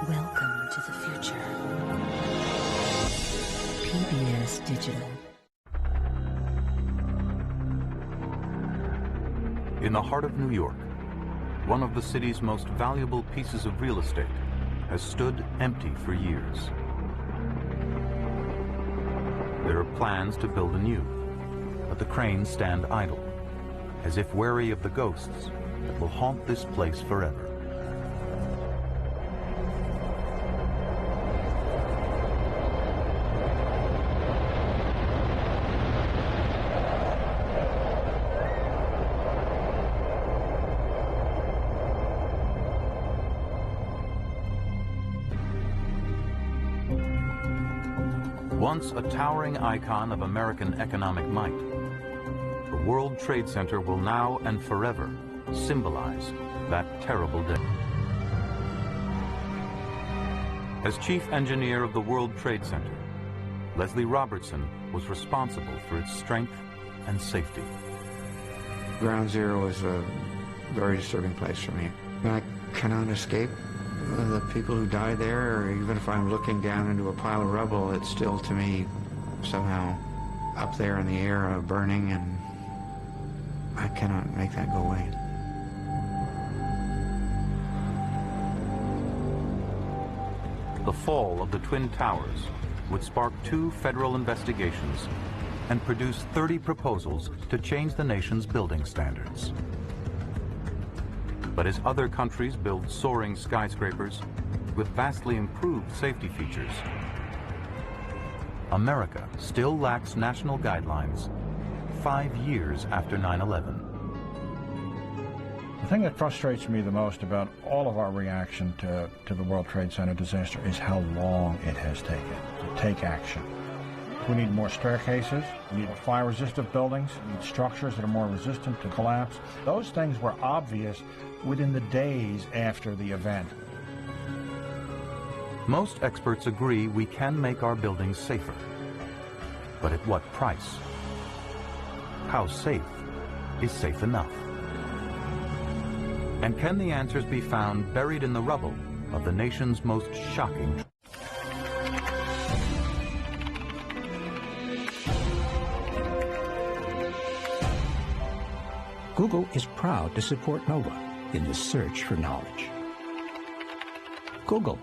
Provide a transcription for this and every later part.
Welcome to the future. PBS Digital. In the heart of New York, one of the city's most valuable pieces of real estate has stood empty for years. There are plans to build anew, but the cranes stand idle, as if wary of the ghosts that will haunt this place forever. Once a towering icon of American economic might, the World Trade Center will now and forever symbolize that terrible day. As chief engineer of the World Trade Center, Leslie Robertson was responsible for its strength and safety. Ground Zero was a very disturbing place for me. I cannot escape the people who died there, or even if I'm looking down into a pile of rubble, it's still, to me, somehow up there in the air, burning, and I cannot make that go away. The fall of the Twin Towers would spark 2 federal investigations and produce 30 proposals to change the nation's building standards. But as other countries build soaring skyscrapers with vastly improved safety features, America still lacks national guidelines 5 years after 9/11. The thing that frustrates me the most about all of our reaction to the World Trade Center disaster is how long it has taken to take action. We need more staircases, we need fire-resistant buildings, we need structures that are more resistant to collapse. Those things were obvious within the days after the event. Most experts agree we can make our buildings safer. But at what price? How safe is safe enough? And can the answers be found buried in the rubble of the nation's most shocking? Google is proud to support NOVA in the search for knowledge. Google.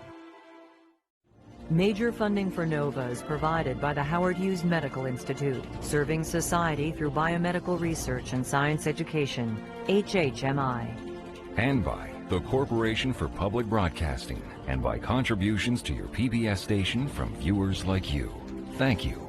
Major funding for NOVA is provided by the Howard Hughes Medical Institute, serving society through biomedical research and science education, HHMI. And by the Corporation for Public Broadcasting, and by contributions to your PBS station from viewers like you. Thank you.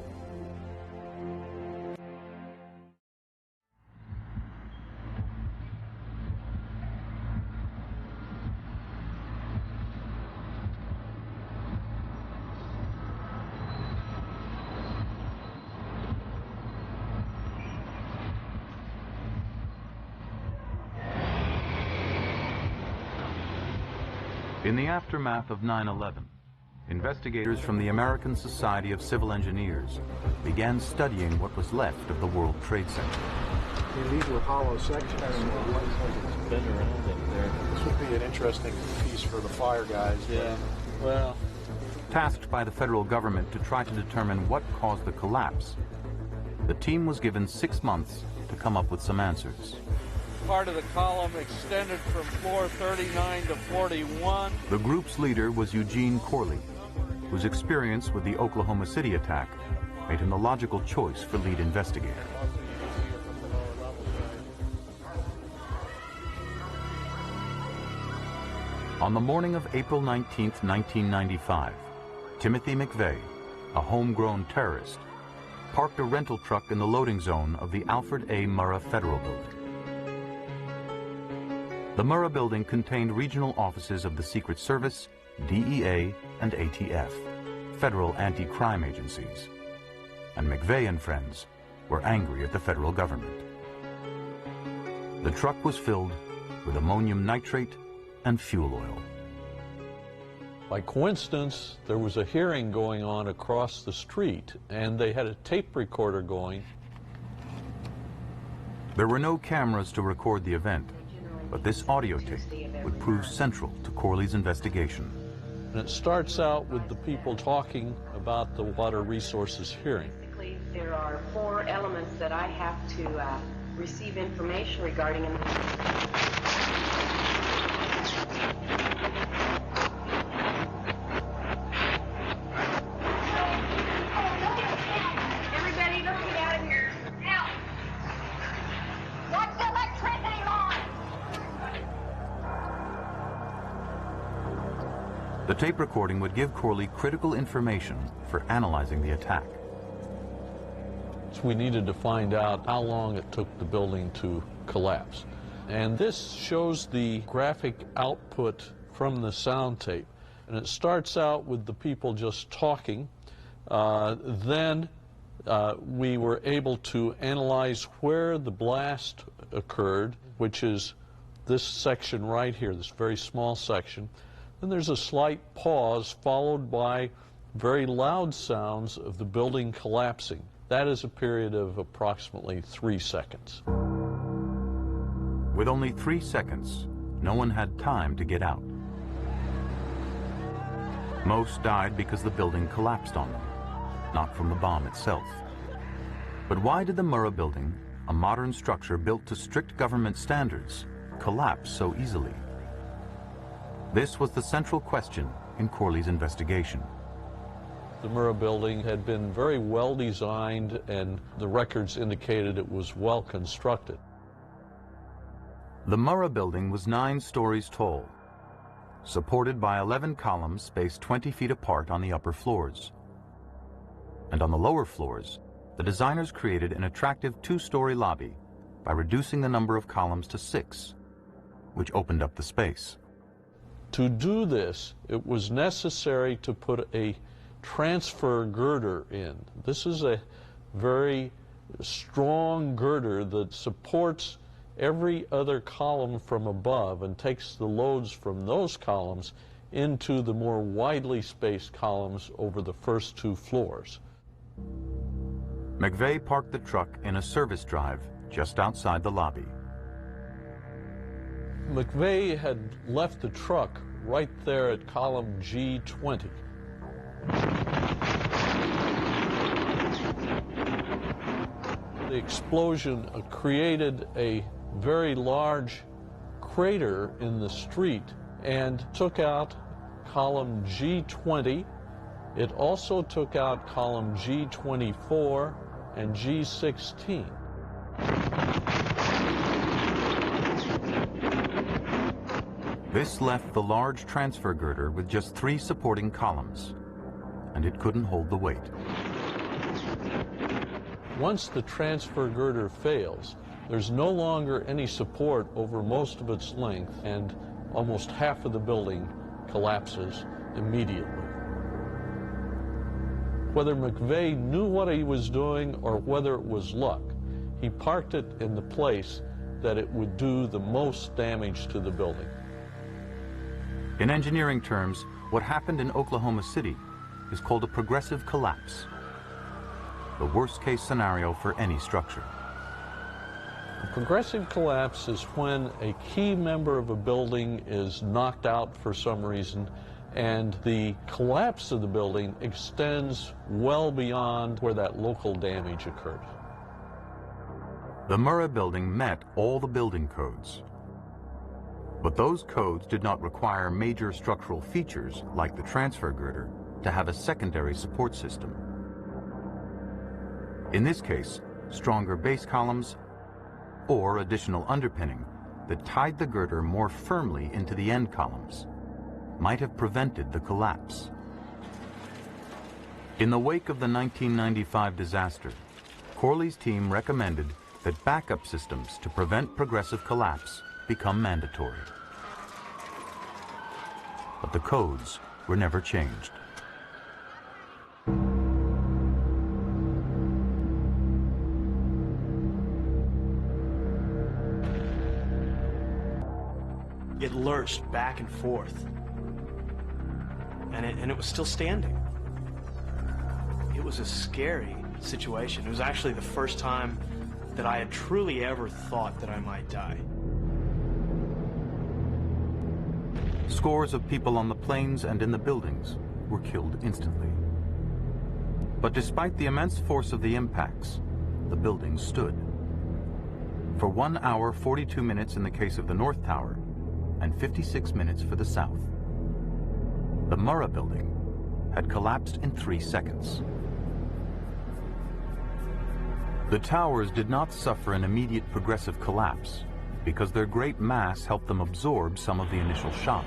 In the aftermath of 9/11, investigators from the American Society of Civil Engineers began studying what was left of the World Trade Center. These were hollow sections. Been around up there. This would be an interesting piece for the fire guys. Yeah, well. Tasked by the federal government to try to determine what caused the collapse, the team was given 6 months to come up with some answers. Part of the column extended from floor 39 to 41. The group's leader was Eugene Corley, whose experience with the Oklahoma City attack made him the logical choice for lead investigator. On the morning of April 19, 1995, Timothy McVeigh, a homegrown terrorist, parked a rental truck in the loading zone of the Alfred A. Murrah Federal Building. The Murrah Building contained regional offices of the Secret Service, DEA, and ATF, federal anti-crime agencies. And McVeigh and friends were angry at the federal government. The truck was filled with ammonium nitrate and fuel oil. By coincidence, there was a hearing going on across the street, and they had a tape recorder going. There were no cameras to record the event, but this audio tape would prove central to Corley's investigation. And it starts out with the people talking about the water resources hearing. Basically, there are 4 elements that I have to receive information regarding. Everybody, let's get out of here. Now, watch the electricity on. The tape recording would give Corley critical information for analyzing the attack. So we needed to find out how long it took the building to collapse. And this shows the graphic output from the sound tape. And it starts out with the people just talking. Then we were able to analyze where the blast occurred, which is this section right here, this very small section. Then there's a slight pause followed by very loud sounds of the building collapsing. That is a period of approximately 3 seconds. With only 3 seconds, no one had time to get out. Most died because the building collapsed on them, not from the bomb itself. But why did the Murrah Building, a modern structure built to strict government standards, collapse so easily? This was the central question in Corley's investigation. The Murrah Building had been very well designed, and the records indicated it was well constructed. The Murrah Building was 9 stories tall, supported by 11 columns spaced 20 feet apart on the upper floors. And on the lower floors, the designers created an attractive 2-story lobby by reducing the number of columns to 6, which opened up the space. To do this, it was necessary to put a transfer girder in. This is a very strong girder that supports every other column from above and takes the loads from those columns into the more widely spaced columns over the first 2 floors. McVeigh parked the truck in a service drive just outside the lobby. McVeigh had left the truck right there at column G20. The explosion created a very large crater in the street and took out column G20. It also took out column G24 and G16. This left the large transfer girder with just 3 supporting columns, and it couldn't hold the weight. Once the transfer girder fails, there's no longer any support over most of its length, and almost half of the building collapses immediately. Whether McVeigh knew what he was doing or whether it was luck, he parked it in the place that it would do the most damage to the building. In engineering terms, what happened in Oklahoma City is called a progressive collapse, the worst-case scenario for any structure. A progressive collapse is when a key member of a building is knocked out for some reason, and the collapse of the building extends well beyond where that local damage occurred. The Murrah Building met all the building codes. But those codes did not require major structural features, like the transfer girder, to have a secondary support system. In this case, stronger base columns or additional underpinning that tied the girder more firmly into the end columns might have prevented the collapse. In the wake of the 1995 disaster, Corley's team recommended that backup systems to prevent progressive collapse become mandatory. But the codes were never changed. It lurched back and forth, and it was still standing. It was a scary situation. It was actually the first time that I had truly ever thought that I might die. Scores of people on the planes and in the buildings were killed instantly. But despite the immense force of the impacts, the buildings stood. For 1 hour, 42 minutes in the case of the North Tower, and 56 minutes for the South. The Murrah Building had collapsed in 3 seconds. The towers did not suffer an immediate progressive collapse because their great mass helped them absorb some of the initial shock.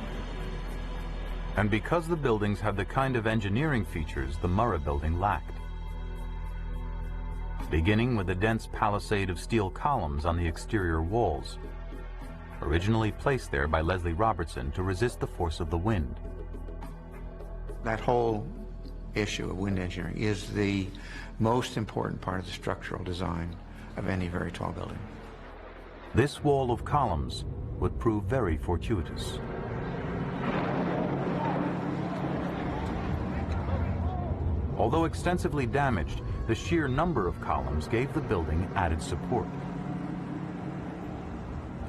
And because the buildings had the kind of engineering features the Murrah Building lacked. Beginning with a dense palisade of steel columns on the exterior walls, originally placed there by Leslie Robertson to resist the force of the wind. That whole issue of wind engineering is the most important part of the structural design of any very tall building. This wall of columns would prove very fortuitous. Although extensively damaged, the sheer number of columns gave the building added support.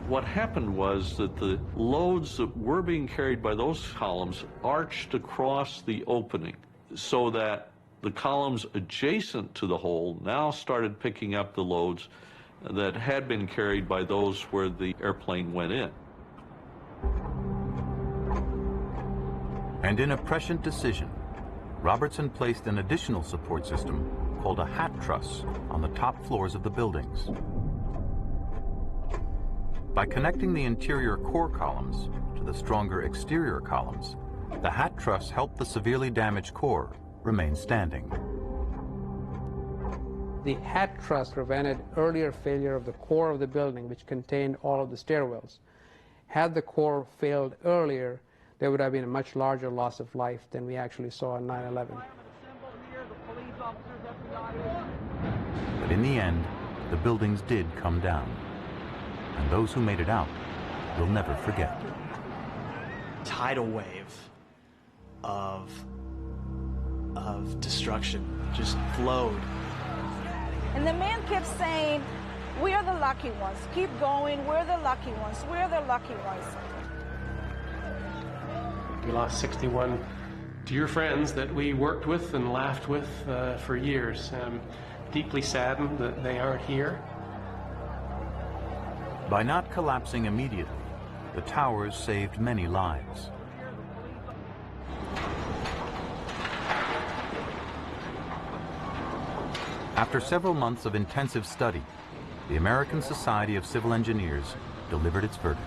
What happened was that the loads that were being carried by those columns arched across the opening, so that the columns adjacent to the hole now started picking up the loads that had been carried by those where the airplane went in. And in a prescient decision, Robertson placed an additional support system called a hat truss on the top floors of the buildings. By connecting the interior core columns to the stronger exterior columns, the hat truss helped the severely damaged core remain standing. The hat truss prevented earlier failure of the core of the building, which contained all of the stairwells. Had the core failed earlier, there would have been a much larger loss of life than we actually saw on 9/11. But in the end, the buildings did come down. And those who made it out will never forget. Tidal wave of destruction just flowed. And the man kept saying, "We're the lucky ones. Keep going. We're the lucky ones. We're the lucky ones." We lost 61 dear friends that we worked with and laughed with for years. Deeply saddened that they aren't here. By not collapsing immediately, the towers saved many lives. After several months of intensive study, the American Society of Civil Engineers delivered its verdict.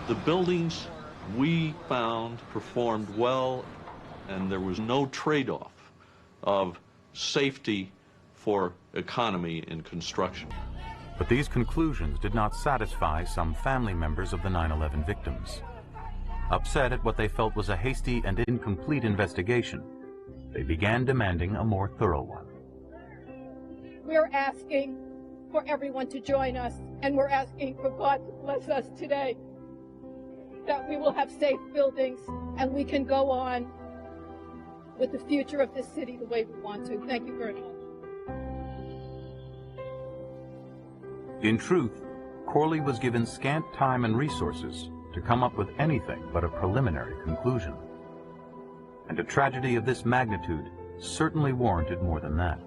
The buildings we found performed well, and there was no trade-off of safety for economy in construction. But these conclusions did not satisfy some family members of the 9/11 victims. Upset at what they felt was a hasty and incomplete investigation, they began demanding a more thorough one. We're asking for everyone to join us, and we're asking for God to bless us today, that we will have safe buildings and we can go on with the future of this city the way we want to. Thank you very much. In truth, Corley was given scant time and resources to come up with anything but a preliminary conclusion. And a tragedy of this magnitude certainly warranted more than that.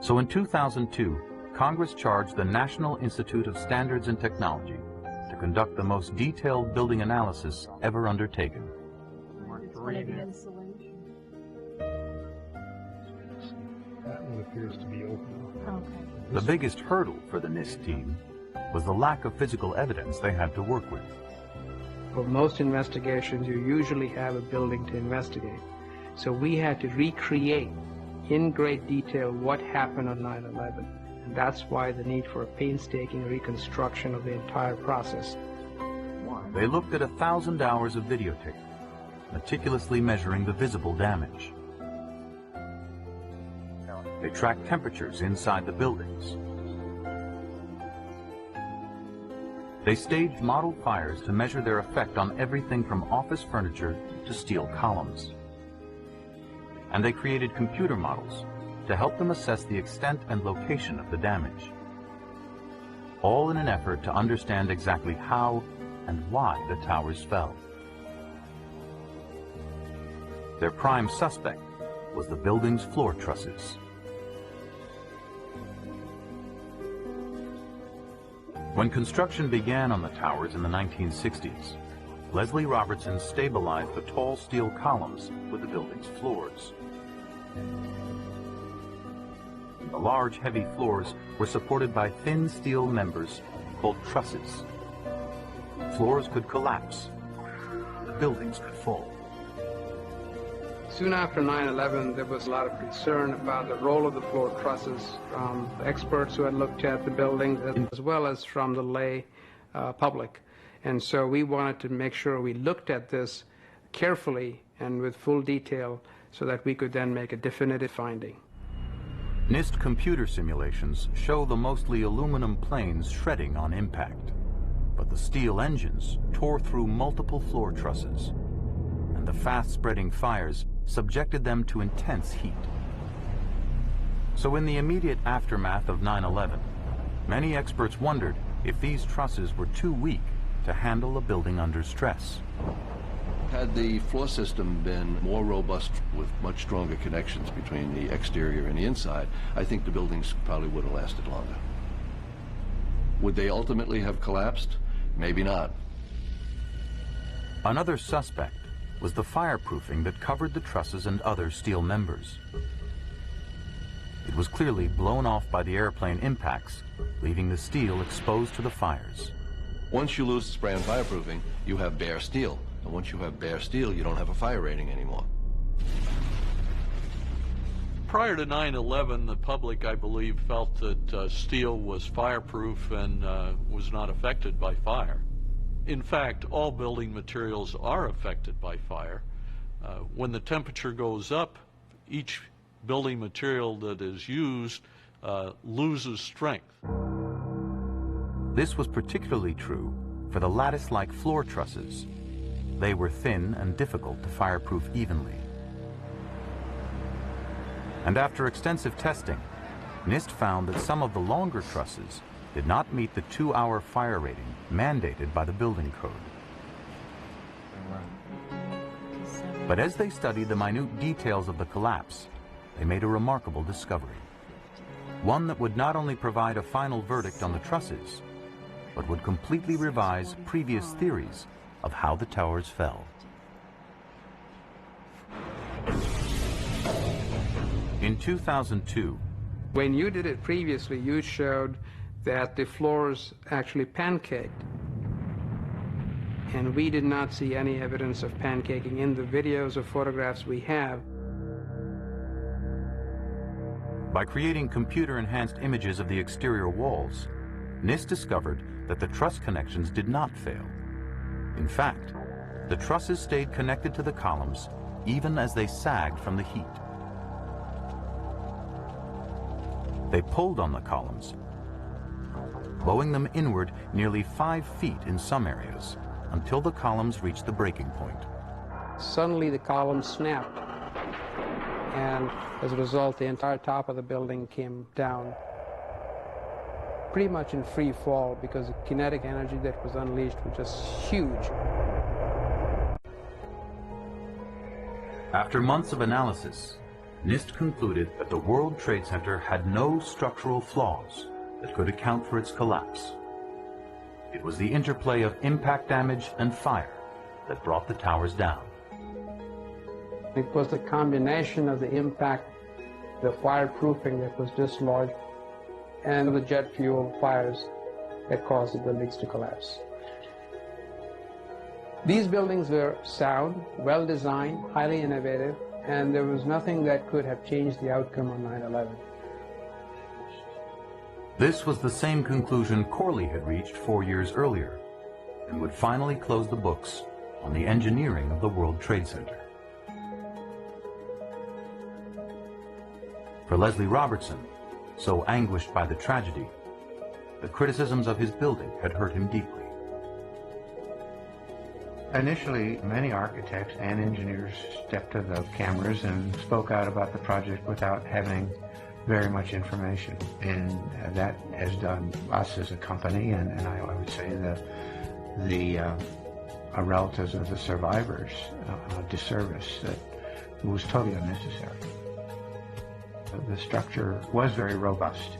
So in 2002, Congress charged the National Institute of Standards and Technology to conduct the most detailed building analysis ever undertaken. That one appears to be open. The biggest hurdle for the NIST team was the lack of physical evidence they had to work with. For most investigations, you usually have a building to investigate. So we had to recreate in great detail what happened on 9/11. And that's why the need for a painstaking reconstruction of the entire process. They looked at 1,000 hours of videotape, meticulously measuring the visible damage. They tracked temperatures inside the buildings. They staged model fires to measure their effect on everything from office furniture to steel columns. And they created computer models to help them assess the extent and location of the damage. all in an effort to understand exactly how and why the towers fell. Their prime suspect was the building's floor trusses. When construction began on the towers in the 1960s, Leslie Robertson stabilized the tall steel columns with the building's floors. The large, heavy floors were supported by thin steel members called trusses. Floors could collapse. The buildings could fall. Soon after 9/11, there was a lot of concern about the role of the floor trusses from the experts who had looked at the buildings, as well as from the lay public. And so we wanted to make sure we looked at this carefully and with full detail so that we could then make a definitive finding. NIST computer simulations show the mostly aluminum planes shredding on impact, but the steel engines tore through multiple floor trusses, and the fast-spreading fires subjected them to intense heat. So in the immediate aftermath of 9/11, many experts wondered if these trusses were too weak to handle a building under stress. Had the floor system been more robust with much stronger connections between the exterior and the inside, I think the buildings probably would have lasted longer. Would they ultimately have collapsed? Maybe not. Another suspect was the fireproofing that covered the trusses and other steel members. It was clearly blown off by the airplane impacts, leaving the steel exposed to the fires. Once you lose spray and fireproofing, you have bare steel. And once you have bare steel, you don't have a fire rating anymore. Prior to 9/11, the public, I believe, felt that steel was fireproof and was not affected by fire. In fact, all building materials are affected by fire. When the temperature goes up, each building material that is used loses strength. This was particularly true for the lattice-like floor trusses. They were thin and difficult to fireproof evenly. And after extensive testing, NIST found that some of the longer trusses did not meet the 2-hour fire rating mandated by the building code. But as they studied the minute details of the collapse, they made a remarkable discovery. One that would not only provide a final verdict on the trusses, but would completely revise previous theories of how the towers fell. In 2002, when you did it previously, you showed that the floors actually pancaked. And we did not see any evidence of pancaking in the videos or photographs we have. By creating computer-enhanced images of the exterior walls, NIST discovered that the truss connections did not fail. In fact, the trusses stayed connected to the columns even as they sagged from the heat. They pulled on the columns, bowing them inward nearly 5 feet in some areas, until the columns reached the breaking point. Suddenly the columns snapped, and as a result, the entire top of the building came down, pretty much in free fall, because the kinetic energy that was unleashed was just huge. After months of analysis, NIST concluded that the World Trade Center had no structural flaws that could account for its collapse. It was the interplay of impact damage and fire that brought the towers down. It was the combination of the impact, the fireproofing that was dislodged, and the jet fuel fires that caused the buildings to collapse. These buildings were sound, well-designed, highly innovative, and there was nothing that could have changed the outcome on 9/11. This was the same conclusion Corley had reached 4 years earlier, and would finally close the books on the engineering of the World Trade Center. For Leslie Robertson, so anguished by the tragedy, the criticisms of his building had hurt him deeply. Initially, many architects and engineers stepped to the cameras and spoke out about the project without having very much information, and that has done us as a company, and I would say the relatives of the survivors disservice that was totally unnecessary. The structure was very robust,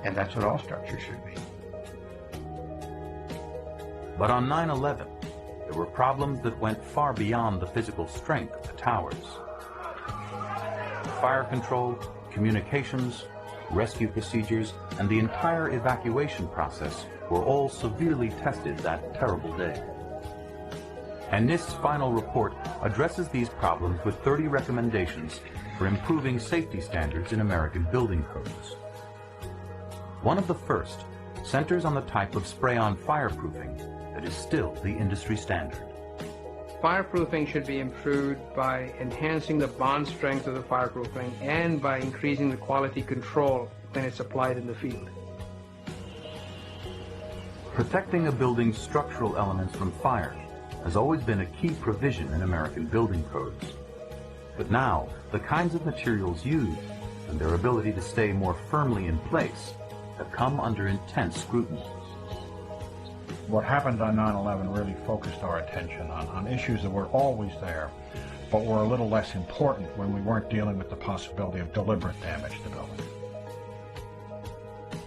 and that's what all structures should be. But on 9/11, there were problems that went far beyond the physical strength of the towers. Fire control, communications, rescue procedures, and the entire evacuation process were all severely tested that terrible day. And NIST's final report addresses these problems with 30 recommendations for improving safety standards in American building codes. One of the first centers on the type of spray-on fireproofing that is still the industry standard. Fireproofing should be improved by enhancing the bond strength of the fireproofing and by increasing the quality control when it's applied in the field. Protecting a building's structural elements from fire has always been a key provision in American building codes. But now, the kinds of materials used and their ability to stay more firmly in place have come under intense scrutiny. What happened on 9/11 really focused our attention on issues that were always there, but were a little less important when we weren't dealing with the possibility of deliberate damage to buildings.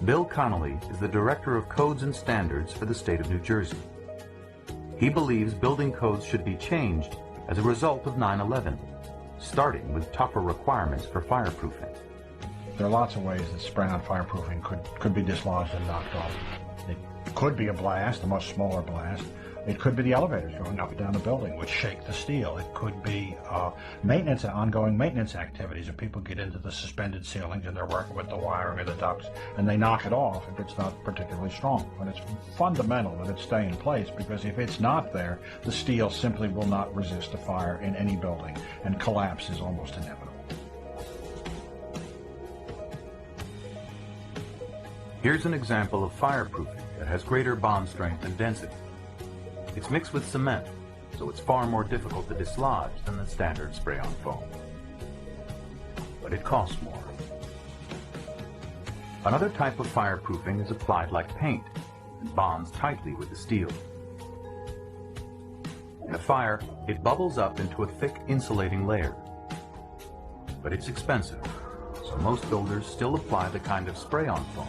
Bill Connolly is the Director of Codes and Standards for the state of New Jersey. He believes building codes should be changed as a result of 9/11, starting with tougher requirements for fireproofing. There are lots of ways that spray-on fireproofing could be dislodged and knocked off. It could be a blast, a much smaller blast. It could be the elevators going up and down the building, which shake the steel. It could be ongoing maintenance activities. If people get into the suspended ceilings and they're working with the wiring or the ducts, and they knock it off if it's not particularly strong. But it's fundamental that it stay in place, because if it's not there, the steel simply will not resist a fire in any building, and collapse is almost inevitable. Here's an example of fireproofing that has greater bond strength and density. It's mixed with cement, so it's far more difficult to dislodge than the standard spray-on foam. But it costs more. Another type of fireproofing is applied like paint and bonds tightly with the steel. In a fire, it bubbles up into a thick insulating layer. But it's expensive, so most builders still apply the kind of spray-on foam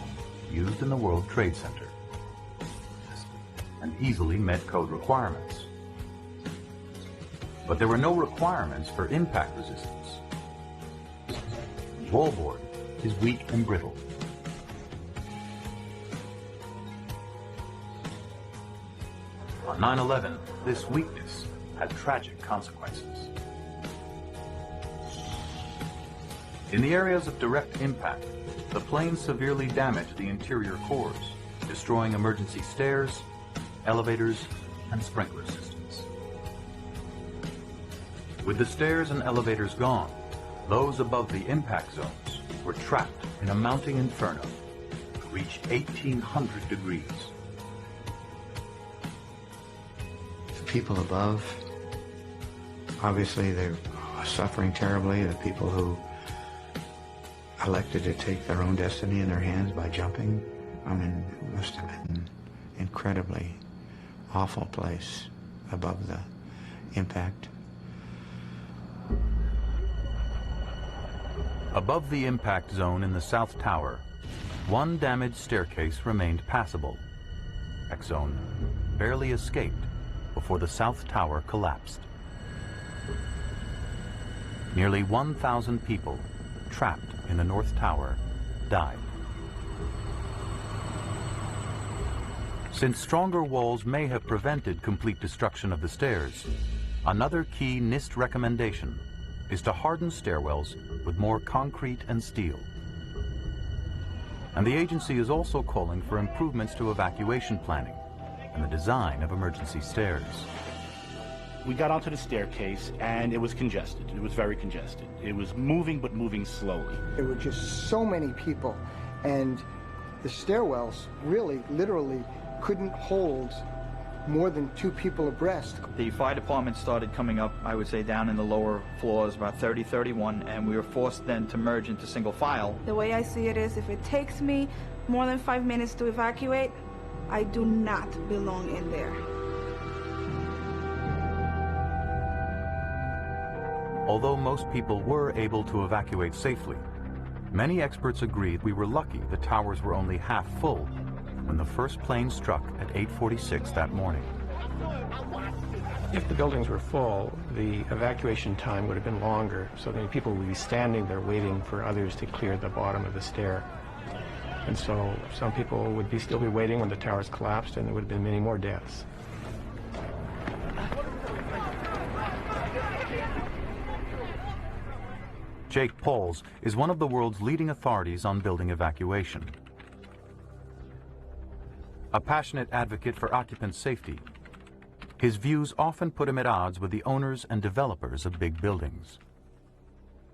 used in the World Trade Center and easily met code requirements. But there were no requirements for impact resistance. Wallboard is weak and brittle. On 9/11, this weakness had tragic consequences. In the areas of direct impact, the plane severely damaged the interior cores, destroying emergency stairs, elevators, and sprinkler systems. With the stairs and elevators gone, those above the impact zones were trapped in a mounting inferno that reached 1,800 degrees. The people above, obviously they're suffering terribly. The people who elected to take their own destiny in their hands by jumping, I mean, it must have been incredibly awful place above the impact. Above the impact zone in the South Tower, one damaged staircase remained passable. Impact zone barely escaped before the South Tower collapsed. Nearly 1,000 people trapped in the North Tower died. Since stronger walls may have prevented complete destruction of the stairs, another key NIST recommendation is to harden stairwells with more concrete and steel. And the agency is also calling for improvements to evacuation planning and the design of emergency stairs. We got onto the staircase and it was congested. It was very congested. It was moving, but moving slowly. There were just so many people, and the stairwells really, literally couldn't hold more than 2 people abreast. The fire department started coming up, I would say, down in the lower floors, about 30, 31, and we were forced then to merge into single file. The way I see it is, if it takes me more than 5 minutes to evacuate, I do not belong in there. Although most people were able to evacuate safely, many experts agreed we were lucky the towers were only half full when the first plane struck at 8:46 that morning. If the buildings were full, the evacuation time would have been longer, so many people would be standing there waiting for others to clear the bottom of the stair. And so some people would still be waiting when the towers collapsed, and there would have been many more deaths. Jake Pauls is one of the world's leading authorities on building evacuation. A passionate advocate for occupant safety, his views often put him at odds with the owners and developers of big buildings.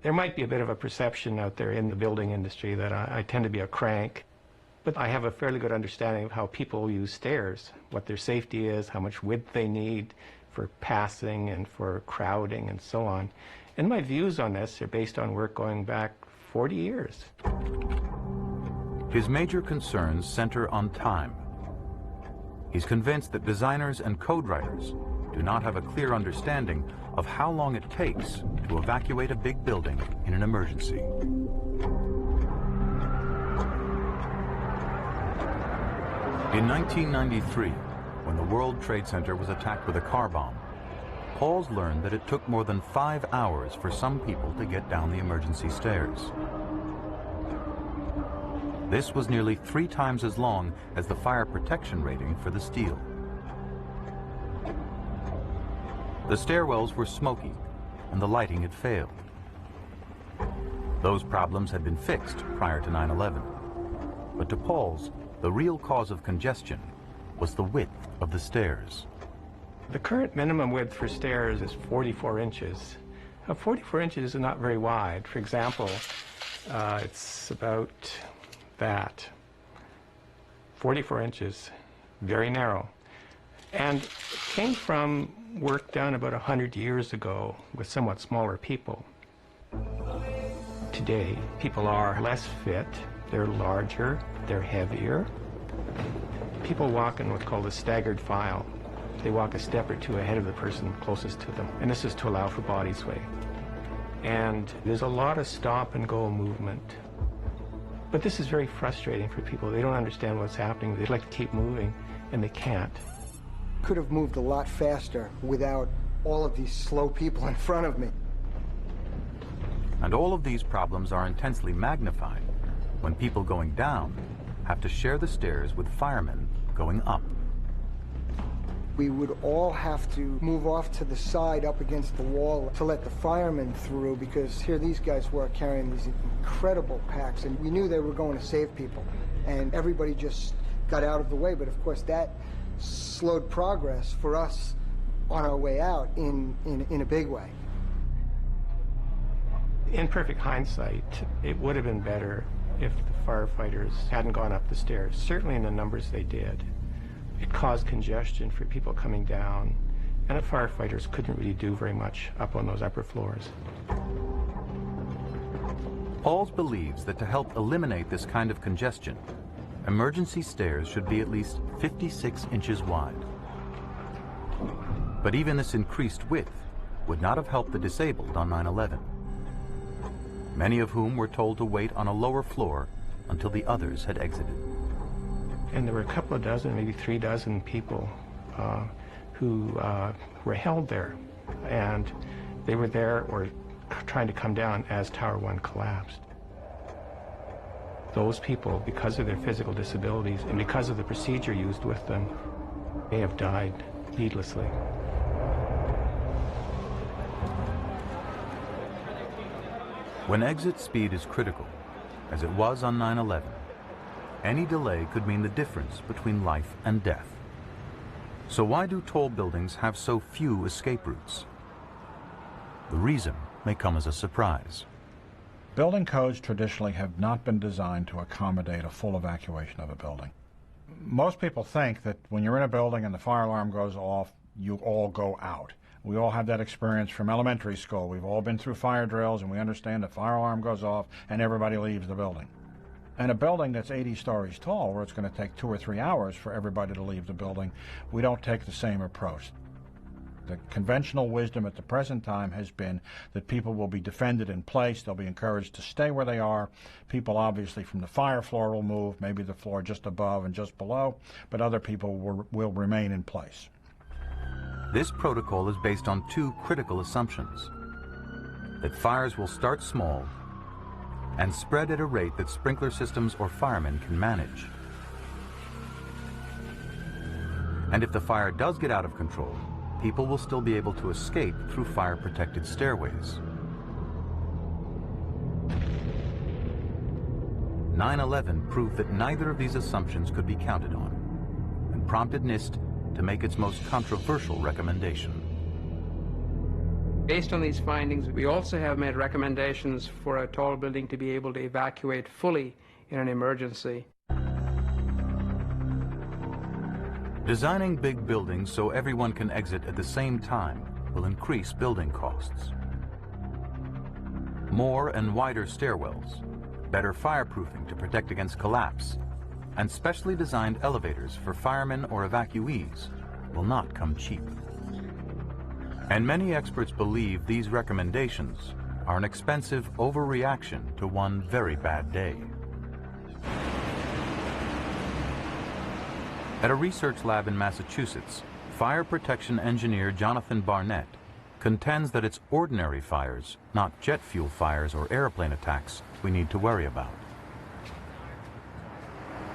There might be a bit of a perception out there in the building industry that I tend to be a crank, but I have a fairly good understanding of how people use stairs, what their safety is, how much width they need for passing and for crowding and so on. And my views on this are based on work going back 40 years. His major concerns center on time. He's convinced that designers and code writers do not have a clear understanding of how long it takes to evacuate a big building in an emergency. In 1993, when the World Trade Center was attacked with a car bomb, Pauls learned that it took more than 5 hours for some people to get down the emergency stairs. This was nearly 3 times as long as the fire protection rating for the steel. The stairwells were smoky, and the lighting had failed. Those problems had been fixed prior to 9/11. But to Pauls, the real cause of congestion was the width of the stairs. The current minimum width for stairs is 44 inches. Now, 44 inches is not very wide. For example, it's about that. 44 inches, very narrow. And it came from work done about 100 years ago with somewhat smaller people. Today, people are less fit, they're larger, they're heavier. People walk in what's called a staggered file. They walk a step or two ahead of the person closest to them, and this is to allow for body sway. And there's a lot of stop and go movement. But this is very frustrating for people. They don't understand what's happening. They'd like to keep moving, and they can't. Could have moved a lot faster without all of these slow people in front of me. And all of these problems are intensely magnified when people going down have to share the stairs with firemen going up. We would all have to move off to the side up against the wall to let the firemen through, because here these guys were carrying these incredible packs, and we knew they were going to save people. And everybody just got out of the way, but of course that slowed progress for us on our way out in a big way. In perfect hindsight, it would have been better if the firefighters hadn't gone up the stairs, certainly in the numbers they did. It caused congestion for people coming down, and the firefighters couldn't really do very much up on those upper floors. Pauls believes that to help eliminate this kind of congestion, emergency stairs should be at least 56 inches wide. But even this increased width would not have helped the disabled on 9/11, many of whom were told to wait on a lower floor until the others had exited. And there were a couple of dozen, maybe 3 dozen people who were held there. And they were there or trying to come down as Tower 1 collapsed. Those people, because of their physical disabilities and because of the procedure used with them, may have died needlessly. When exit speed is critical, as it was on 9/11, any delay could mean the difference between life and death. So why do tall buildings have so few escape routes? The reason may come as a surprise. Building codes traditionally have not been designed to accommodate a full evacuation of a building. Most people think that when you're in a building and the fire alarm goes off, you all go out. We all have that experience from elementary school. We've all been through fire drills, and we understand the fire alarm goes off and everybody leaves the building. And a building that's 80 stories tall, where it's going to take 2 or 3 hours for everybody to leave the building, we don't take the same approach. The conventional wisdom at the present time has been that people will be defended in place. They'll be encouraged to stay where they are. People obviously from the fire floor will move, maybe the floor just above and just below, but other people will remain in place. This protocol is based on 2 critical assumptions: that fires will start small and spread at a rate that sprinkler systems or firemen can manage. And if the fire does get out of control, people will still be able to escape through fire-protected stairways. 9/11 proved that neither of these assumptions could be counted on, and prompted NIST to make its most controversial recommendation. Based on these findings, we also have made recommendations for a tall building to be able to evacuate fully in an emergency. Designing big buildings so everyone can exit at the same time will increase building costs. More and wider stairwells, better fireproofing to protect against collapse, and specially designed elevators for firemen or evacuees will not come cheap. And many experts believe these recommendations are an expensive overreaction to one very bad day. At a research lab in Massachusetts, fire protection engineer Jonathan Barnett contends that it's ordinary fires, not jet fuel fires or airplane attacks, we need to worry about.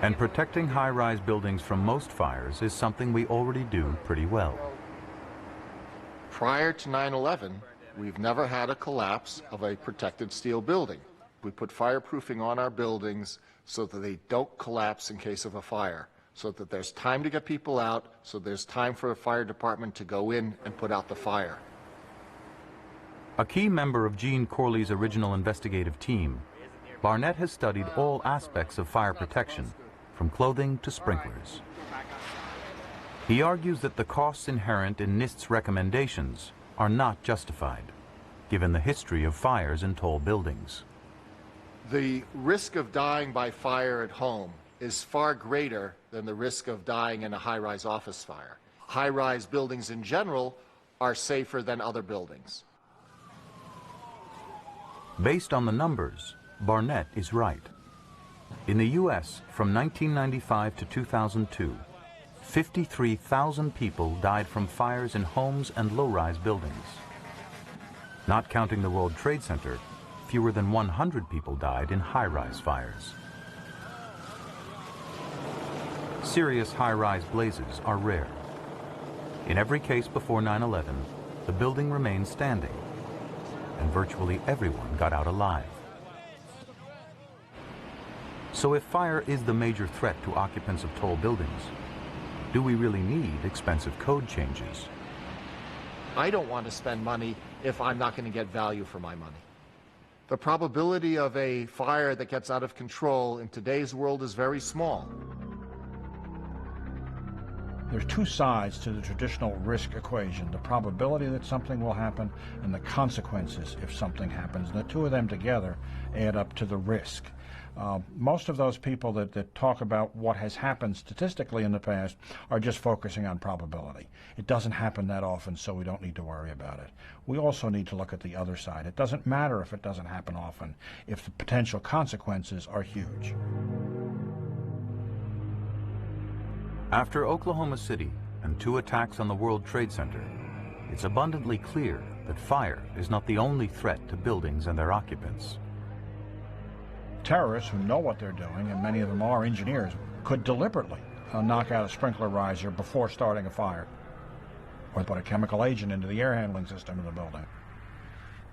And protecting high-rise buildings from most fires is something we already do pretty well. Prior to 9/11, we've never had a collapse of a protected steel building. We put fireproofing on our buildings so that they don't collapse in case of a fire, so that there's time to get people out, so there's time for a fire department to go in and put out the fire. A key member of Gene Corley's original investigative team, Barnett has studied all aspects of fire protection, from clothing to sprinklers. He argues that the costs inherent in NIST's recommendations are not justified, given the history of fires in tall buildings. The risk of dying by fire at home is far greater than the risk of dying in a high-rise office fire. High-rise buildings in general are safer than other buildings. Based on the numbers, Barnett is right. In the U.S., from 1995 to 2002, 53,000 people died from fires in homes and low-rise buildings. Not counting the World Trade Center, fewer than 100 people died in high-rise fires. Serious high-rise blazes are rare. In every case before 9/11, the building remained standing, and virtually everyone got out alive. So if fire is the major threat to occupants of tall buildings, do we really need expensive code changes? I don't want to spend money if I'm not going to get value for my money. The probability of a fire that gets out of control in today's world is very small. There's 2 sides to the traditional risk equation: the probability that something will happen and the consequences if something happens. And the 2 of them together add up to the risk. Most of those people that talk about what has happened statistically in the past are just focusing on probability. It doesn't happen that often, so we don't need to worry about it. We also need to look at the other side. It doesn't matter if it doesn't happen often, if the potential consequences are huge. After Oklahoma City and 2 attacks on the World Trade Center, it's abundantly clear that fire is not the only threat to buildings and their occupants. Terrorists who know what they're doing, and many of them are engineers, could deliberately knock out a sprinkler riser before starting a fire, or put a chemical agent into the air handling system of the building.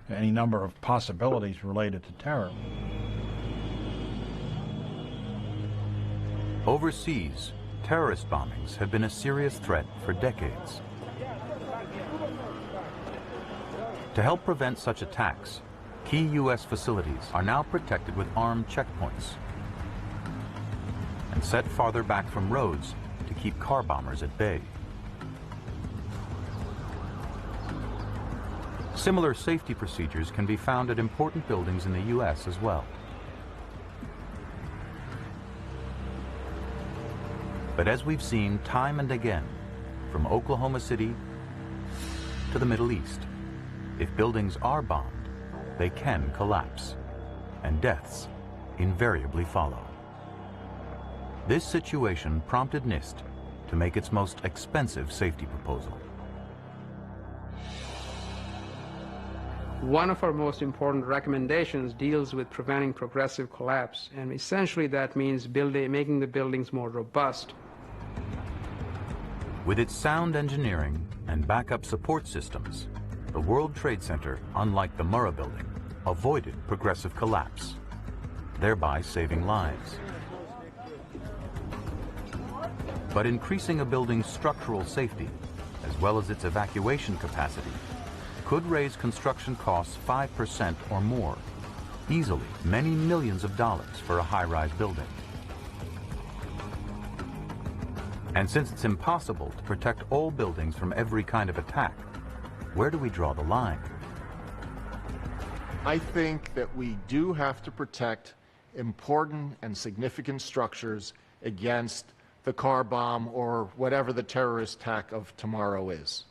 Any number of possibilities related to terror. Overseas, terrorist bombings have been a serious threat for decades. To help prevent such attacks, key U.S. facilities are now protected with armed checkpoints. And and set farther back from roads to keep car bombers at bay. Similar safety procedures can be found at important buildings in the U.S. as well. But as we've seen time and again, from Oklahoma City to the Middle East, if buildings are bombed, they can collapse, and deaths invariably follow. This situation prompted NIST to make its most expensive safety proposal. One of our most important recommendations deals with preventing progressive collapse, and essentially that means making the buildings more robust. With its sound engineering and backup support systems, the World Trade Center, unlike the Murrah Building, avoided progressive collapse, thereby saving lives. But increasing a building's structural safety, as well as its evacuation capacity, could raise construction costs 5% or more, easily many millions of dollars for a high-rise building. And since it's impossible to protect all buildings from every kind of attack, where do we draw the line? I think that we do have to protect important and significant structures against the car bomb or whatever the terrorist attack of tomorrow is.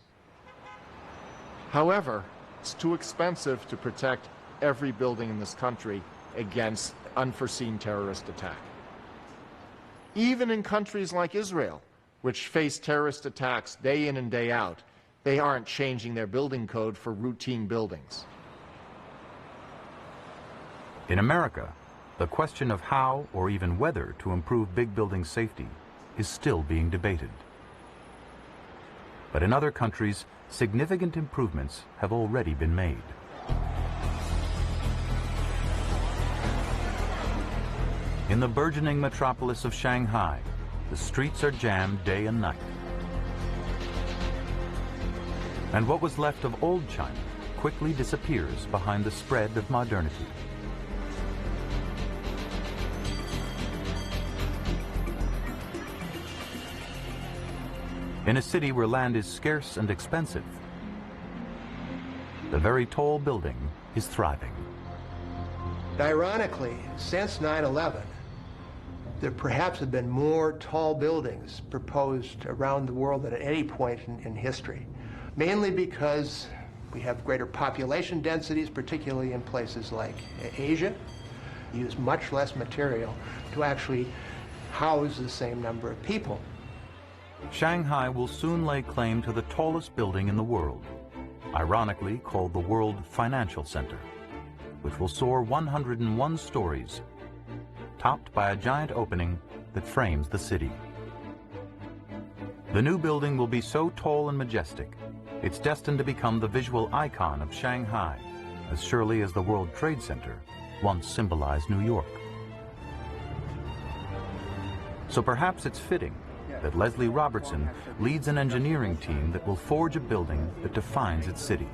However, it's too expensive to protect every building in this country against unforeseen terrorist attack. Even in countries like Israel, which face terrorist attacks day in and day out, they aren't changing their building code for routine buildings. In America, the question of how or even whether to improve big building safety is still being debated. But in other countries, significant improvements have already been made. In the burgeoning metropolis of Shanghai, the streets are jammed day and night. And what was left of old China quickly disappears behind the spread of modernity. In a city where land is scarce and expensive, the very tall building is thriving. Ironically, since 9/11, there perhaps have been more tall buildings proposed around the world than at any point in history, mainly because we have greater population densities, particularly in places like Asia. Use much less material to actually house the same number of people. Shanghai will soon lay claim to the tallest building in the world, ironically called the World Financial Center, which will soar 101 stories, topped by a giant opening that frames the city. The new building will be so tall and majestic, it's destined to become the visual icon of Shanghai, as surely as the World Trade Center once symbolized New York. So perhaps it's fitting that Leslie Robertson leads an engineering team that will forge a building that defines its city.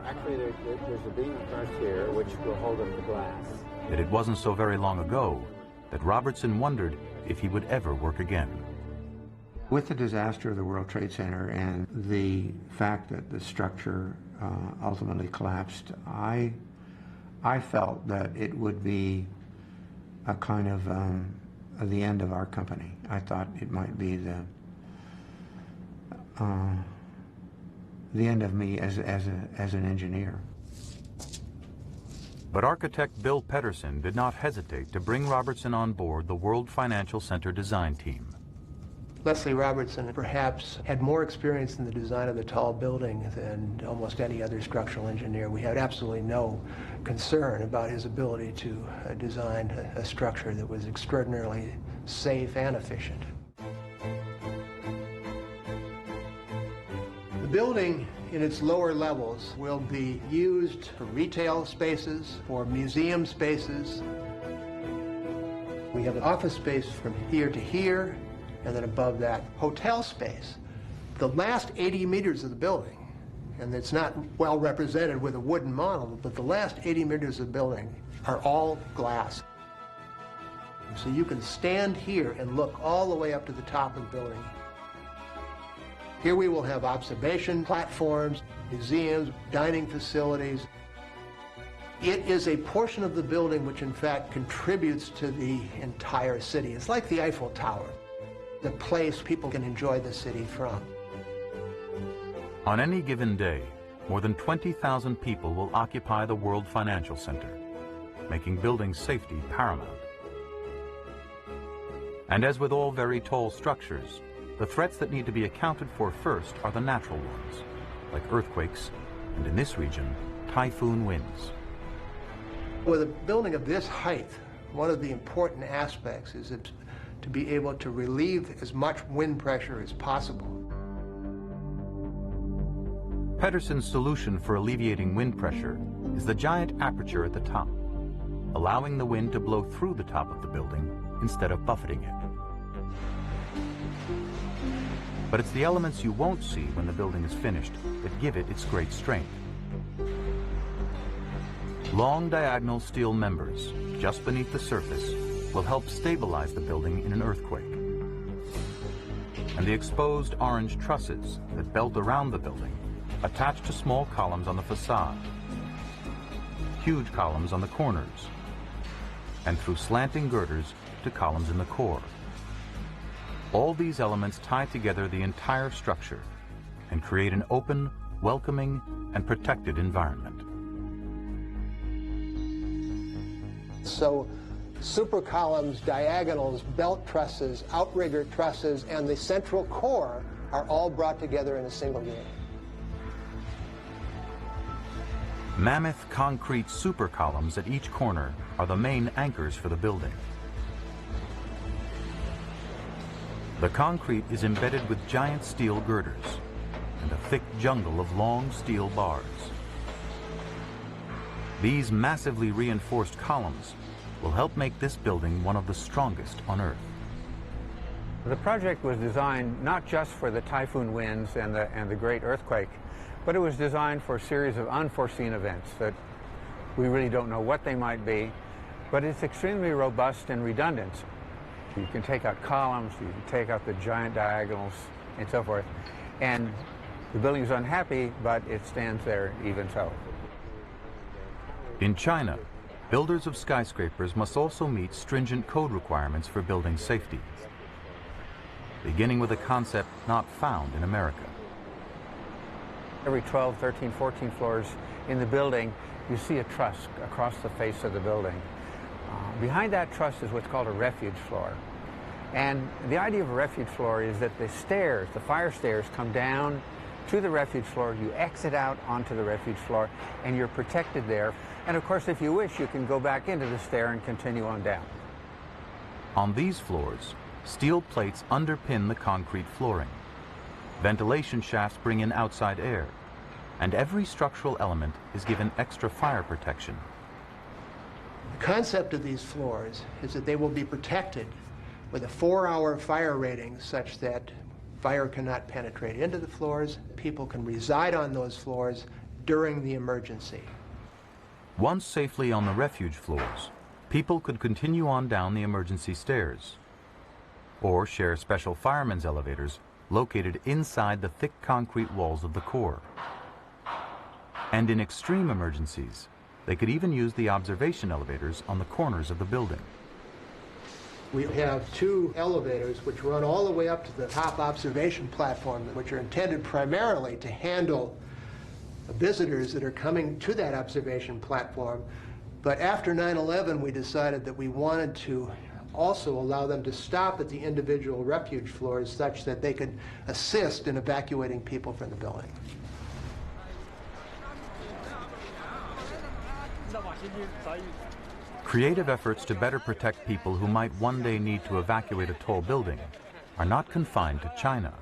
Actually, there's a beam across here which will hold up the glass. Yet it wasn't so very long ago that Robertson wondered if he would ever work again. With the disaster of the World Trade Center and the fact that the structure ultimately collapsed, I felt that it would be a kind of the end of our company. I thought it might be the end of me as an engineer. But architect Bill Pedersen did not hesitate to bring Robertson on board the World Financial Center design team. Leslie Robertson perhaps had more experience in the design of the tall building than almost any other structural engineer. We had absolutely no concern about his ability to design a structure that was extraordinarily safe and efficient. The building in its lower levels will be used for retail spaces, for museum spaces. We have an office space from here to here, and then above that, hotel space. The last 80 meters of the building, and it's not well represented with a wooden model, but the last 80 meters of the building are all glass. So you can stand here and look all the way up to the top of the building. Here we will have observation platforms, museums, dining facilities. It is a portion of the building which in fact contributes to the entire city. It's like the Eiffel Tower, the place people can enjoy the city from. On any given day, more than 20,000 people will occupy the World Financial Center, making building safety paramount. And as with all very tall structures, the threats that need to be accounted for first are the natural ones, like earthquakes, and in this region, typhoon winds. With a building of this height, one of the important aspects is to be able to relieve as much wind pressure as possible. Pedersen's solution for alleviating wind pressure is the giant aperture at the top, allowing the wind to blow through the top of the building instead of buffeting it. But it's the elements you won't see when the building is finished that give it its great strength. Long diagonal steel members just beneath the surface will help stabilize the building in an earthquake. And the exposed orange trusses that belt around the building attach to small columns on the facade, huge columns on the corners, and through slanting girders to columns in the core. All these elements tie together the entire structure and create an open, welcoming, and protected environment. So super columns, diagonals, belt trusses, outrigger trusses, and the central core are all brought together in a single unit. Mammoth concrete super columns at each corner are the main anchors for the building. The concrete is embedded with giant steel girders and a thick jungle of long steel bars. These massively reinforced columns will help make this building one of the strongest on Earth. The project was designed not just for the typhoon winds and the great earthquake, but it was designed for a series of unforeseen events that we really don't know what they might be, but it's extremely robust and redundant. You can take out columns, you can take out the giant diagonals, and so forth. And the building is unhappy, but it stands there even so. In China, builders of skyscrapers must also meet stringent code requirements for building safety, beginning with a concept not found in America. Every 12, 13, 14 floors in the building, you see a truss across the face of the building. Behind that truss is what's called a refuge floor. And the idea of a refuge floor is that the stairs, the fire stairs, come down to the refuge floor, you exit out onto the refuge floor, and you're protected there. And of course, if you wish, you can go back into the stair and continue on down. On these floors, steel plates underpin the concrete flooring. Ventilation shafts bring in outside air, and every structural element is given extra fire protection. The concept of these floors is that they will be protected with a 4-hour fire rating such that fire cannot penetrate into the floors. People can reside on those floors during the emergency. Once safely on the refuge floors, people could continue on down the emergency stairs, or share special firemen's elevators located inside the thick concrete walls of the core. And in extreme emergencies, they could even use the observation elevators on the corners of the building. We have 2 elevators which run all the way up to the top observation platform, which are intended primarily to handle visitors that are coming to that observation platform. But after 9/11, we decided that we wanted to also allow them to stop at the individual refuge floors such that they could assist in evacuating people from the building. Creative efforts to better protect people who might one day need to evacuate a tall building are not confined to China.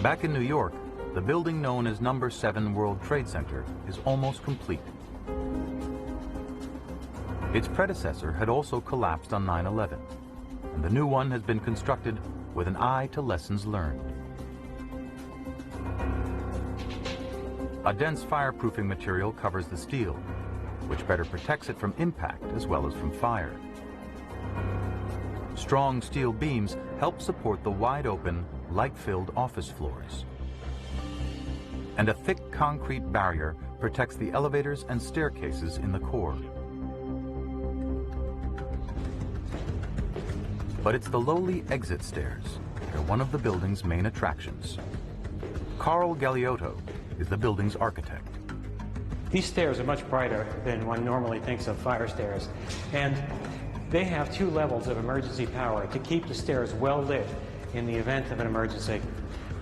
Back in New York, the building known as No. 7 World Trade Center is almost complete. Its predecessor had also collapsed on 9/11, and the new one has been constructed with an eye to lessons learned. A dense fireproofing material covers the steel, which better protects it from impact as well as from fire. Strong steel beams help support the wide-open, light-filled office floors. And a thick concrete barrier protects the elevators and staircases in the core. But it's the lowly exit stairs that are one of the building's main attractions. Carl Galeotto is the building's architect. These stairs are much brighter than one normally thinks of fire stairs, and they have 2 levels of emergency power to keep the stairs well lit in the event of an emergency.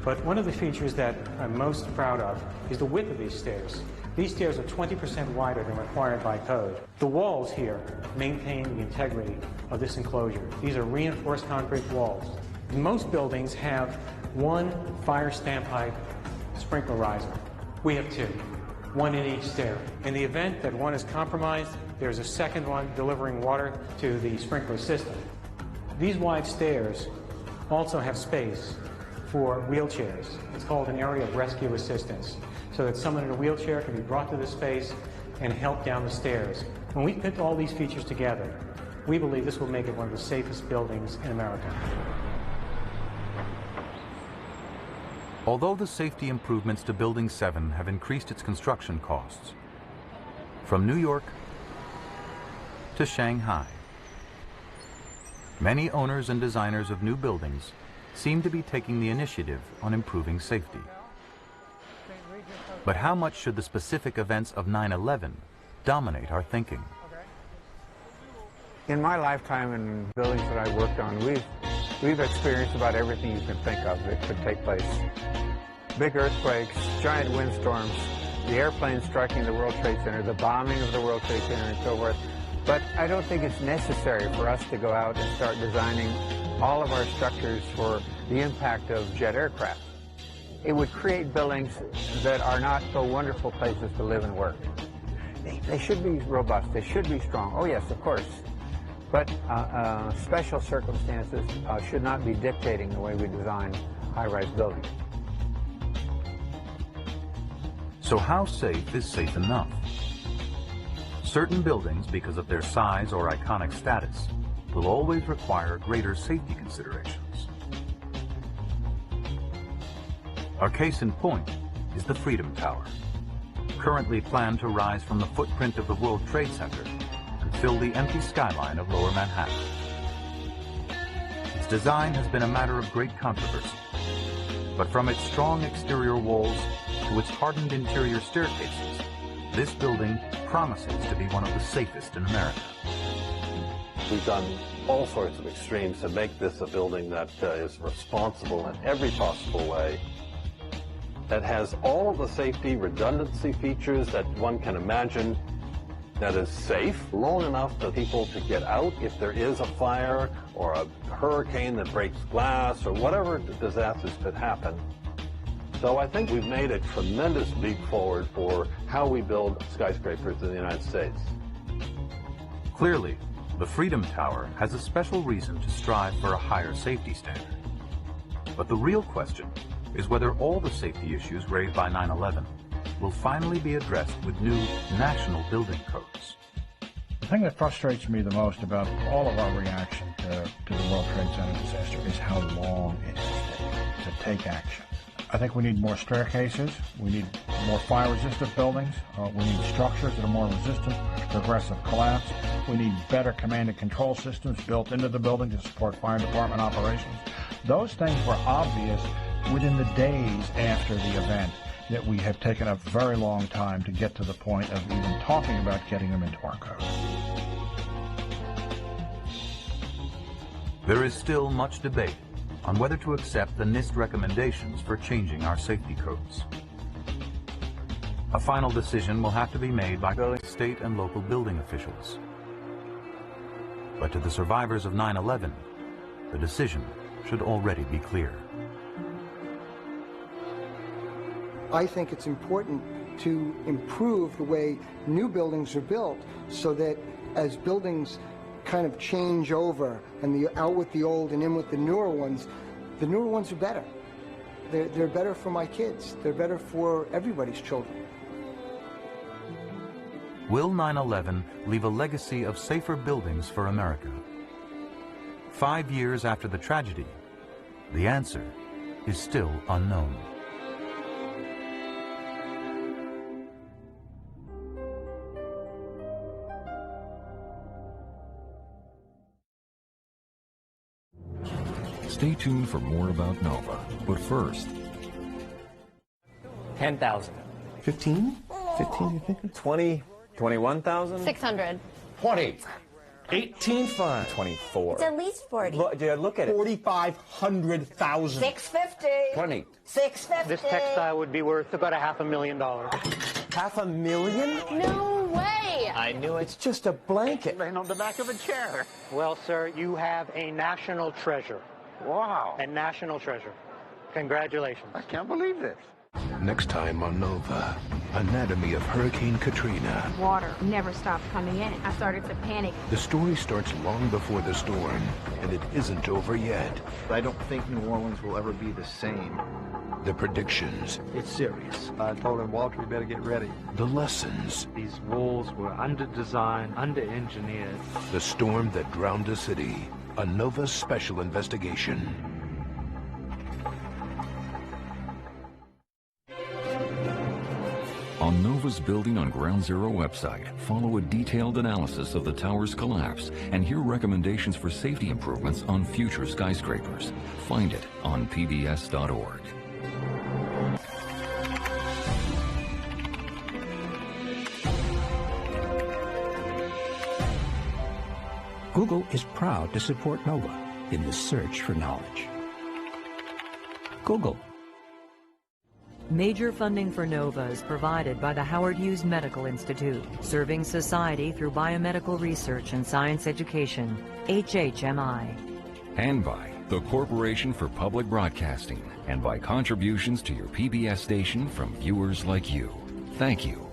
But one of the features that I'm most proud of is the width of these stairs. These stairs are 20% wider than required by code. The walls here maintain the integrity of this enclosure. These are reinforced concrete walls. Most buildings have 1 fire standpipe sprinkler riser. We have 2, 1 in each stair. In the event that one is compromised, there's a second one delivering water to the sprinkler system. These wide stairs also have space for wheelchairs. It's called an area of rescue assistance, so that someone in a wheelchair can be brought to the space and helped down the stairs. When we put all these features together, we believe this will make it one of the safest buildings in America. Although the safety improvements to Building 7 have increased its construction costs, from New York to Shanghai, many owners and designers of new buildings seem to be taking the initiative on improving safety. But how much should the specific events of 9/11 dominate our thinking? In my lifetime in buildings that I worked on, we've experienced about everything you can think of that could take place. Big earthquakes, giant windstorms, the airplanes striking the World Trade Center, the bombing of the World Trade Center, and so forth. But I don't think it's necessary for us to go out and start designing all of our structures for the impact of jet aircraft. It would create buildings that are not so wonderful places to live and work. They should be robust. They should be strong. Oh, yes, of course. But special circumstances should not be dictating the way we design high-rise buildings. So how safe is safe enough? Certain buildings, because of their size or iconic status, will always require greater safety considerations. Our case in point is the Freedom Tower, currently planned to rise from the footprint of the World Trade Center and fill the empty skyline of Lower Manhattan. Its design has been a matter of great controversy, but from its strong exterior walls to its hardened interior staircases, this building promises to be one of the safest in America. We've done all sorts of extremes to make this a building that is responsible in every possible way, that has all of the safety redundancy features that one can imagine, that is safe, long enough for people to get out if there is a fire or a hurricane that breaks glass or whatever disasters could happen. So I think we've made a tremendous leap forward for how we build skyscrapers in the United States. Clearly, the Freedom Tower has a special reason to strive for a higher safety standard. But the real question is whether all the safety issues raised by 9/11 will finally be addressed with new national building codes. The thing that frustrates me the most about all of our reaction to the World Trade Center disaster is how long it has taken to take action. I think we need more staircases, we need more fire-resistant buildings, we need structures that are more resistant to aggressive collapse, we need better command and control systems built into the building to support fire department operations. Those things were obvious within the days after the event, yet we have taken a very long time to get to the point of even talking about getting them into our code. There is still much debate on whether to accept the NIST recommendations for changing our safety codes. A final decision will have to be made by state and local building officials. But to the survivors of 9/11, the decision should already be clear. I think it's important to improve the way new buildings are built so that as buildings kind of change over and out with the old and in with the newer ones are better. They're better for my kids. They're better for everybody's children. Will 9/11 leave a legacy of safer buildings for America? 5 years after the tragedy, the answer is still unknown. Stay tuned for more about Nova, but first... 10,000. 15? 15, you think? 20, 21,000? 600. 20. 18,500. 24. It's at least 40. Look at it. 4,500,000. 650. 20. 650. This textile would be worth about $500,000. $500,000? No way. I knew it. It's just a blanket. Laying on the back of a chair. Well, sir, you have a national treasure. Wow. A national treasure. Congratulations. I can't believe this. Next time on Nova, Anatomy of Hurricane Katrina. Water never stopped coming in. I started to panic. The story starts long before the storm, and it isn't over yet. I don't think New Orleans will ever be the same. The predictions. It's serious. I told him, Walter, you better get ready. The lessons. These walls were under-designed, under-engineered. The storm that drowned a city. A Nova special investigation. On Nova's Building on Ground Zero website, follow a detailed analysis of the tower's collapse and hear recommendations for safety improvements on future skyscrapers. Find it on pbs.org. Google is proud to support Nova in the search for knowledge. Google. Major funding for Nova is provided by the Howard Hughes Medical Institute, serving society through biomedical research and science education, HHMI. And by the Corporation for Public Broadcasting, and by contributions to your PBS station from viewers like you. Thank you.